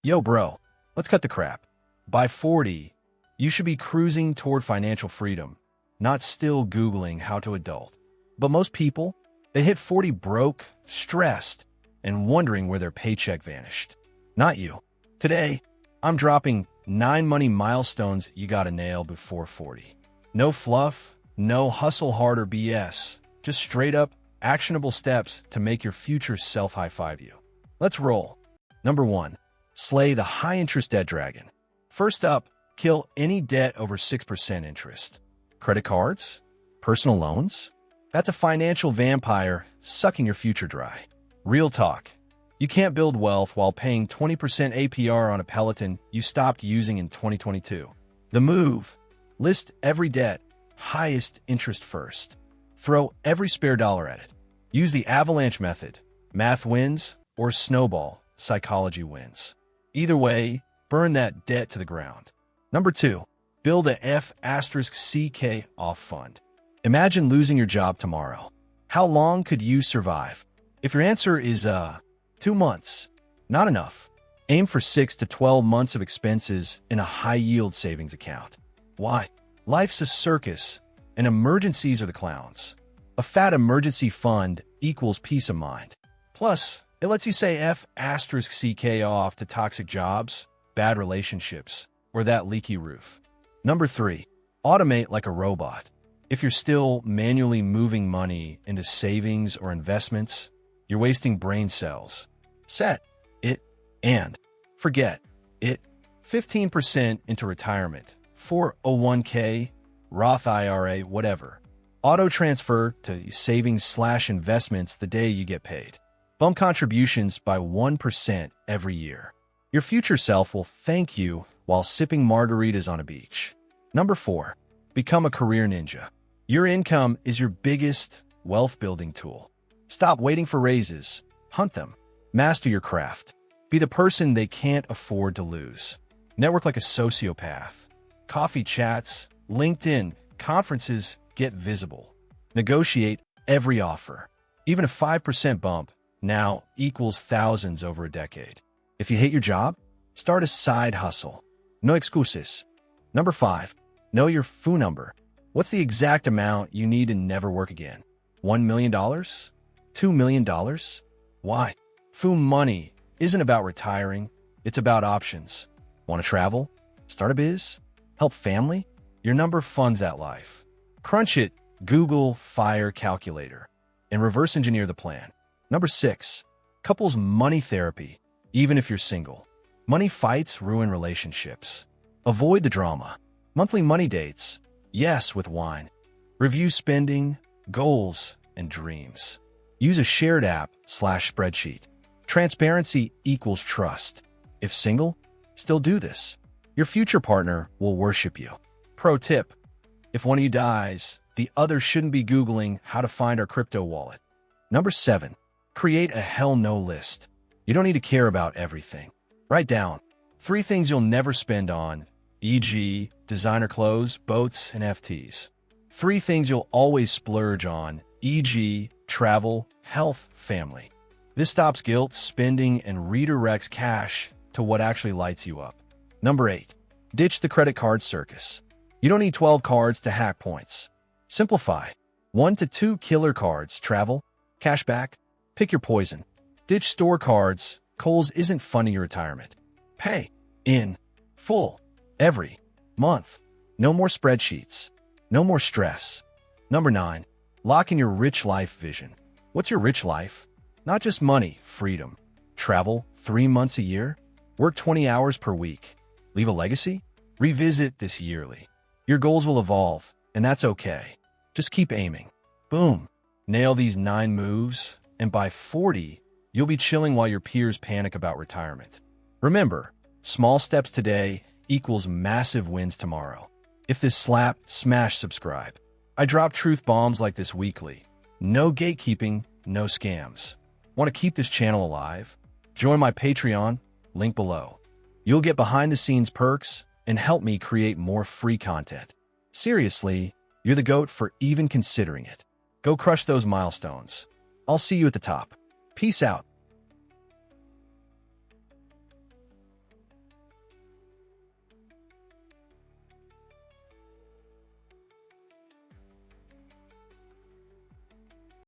Yo, bro, let's cut the crap. By 40, you should be cruising toward financial freedom, not still Googling how to adult. But most people, they hit 40 broke, stressed, and wondering where their paycheck vanished. Not you. Today, I'm dropping 9 money milestones you gotta nail before 40. No fluff, no hustle harder BS, just straight up, actionable steps to make your future self high-five you. Let's roll. Number 1. Slay the high-interest debt dragon. First up, kill any debt over 6% interest. Credit cards? Personal loans? That's a financial vampire sucking your future dry. Real talk. You can't build wealth while paying 20% APR on a Peloton you stopped using in 2022. The move. List every debt, highest interest first. Throw every spare dollar at it. Use the avalanche method. Math wins, or snowball, psychology wins. Either way, burn that debt to the ground. Number 2, build a F***CK off fund. Imagine losing your job tomorrow. How long could you survive? If your answer is 2 months, not enough. Aim for 6 to 12 months of expenses in a high-yield savings account. Why? Life's a circus, and emergencies are the clowns. A fat emergency fund equals peace of mind. Plus, it lets you say F***CK off to toxic jobs, bad relationships, or that leaky roof. Number 3, automate like a robot. If you're still manually moving money into savings or investments, you're wasting brain cells. Set it and forget it. 15% into retirement, 401k, Roth IRA, whatever. Auto transfer to savings/investments the day you get paid. Bump contributions by 1% every year. Your future self will thank you while sipping margaritas on a beach. Number 4, become a career ninja. Your income is your biggest wealth-building tool. Stop waiting for raises. Hunt them. Master your craft. Be the person they can't afford to lose. Network like a sociopath. Coffee chats, LinkedIn, conferences, get visible. Negotiate every offer. Even a 5% bump now equals thousands over a decade. If you hate your job, start a side hustle. No excuses. Number 5, know your FU number. What's the exact amount you need to never work again? $1 million? $2 million? Why? FU money isn't about retiring. It's about options. Want to travel? Start a biz? Help family? Your number funds that life. Crunch it, Google Fire Calculator, and reverse engineer the plan. Number 6, couples money therapy, even if you're single. Money fights ruin relationships. Avoid the drama. Monthly money dates. Yes, with wine. Review spending, goals, and dreams. Use a shared app/spreadsheet. Transparency equals trust. If single, still do this. Your future partner will worship you. Pro tip: if one of you dies, the other shouldn't be Googling how to find our crypto wallet. Number 7, create a hell no list. You don't need to care about everything. Write down 3 things you'll never spend on, e.g., designer clothes, boats, and FTs. 3 things you'll always splurge on, e.g., travel, health, family. This stops guilt, spending, and redirects cash to what actually lights you up. Number 8, ditch the credit card circus. You don't need 12 cards to hack points. Simplify. 1 to 2 killer cards, travel, cashback, pick your poison. Ditch store cards. Kohl's isn't funding your retirement. Pay in full every month. No more spreadsheets. No more stress. Number 9, lock in your rich life vision. What's your rich life? Not just money, freedom. Travel 3 months a year. Work 20 hours per week. Leave a legacy? Revisit this yearly. Your goals will evolve, and that's okay. Just keep aiming. Boom. Nail these 9 moves, and by 40, you'll be chilling while your peers panic about retirement. Remember, small steps today equals massive wins tomorrow. If this slapped, smash subscribe. I drop truth bombs like this weekly. No gatekeeping, no scams. Want to keep this channel alive? Join my Patreon, link below. You'll get behind-the-scenes perks and help me create more free content. Seriously, you're the GOAT for even considering it. Go crush those milestones. I'll see you at the top. Peace out.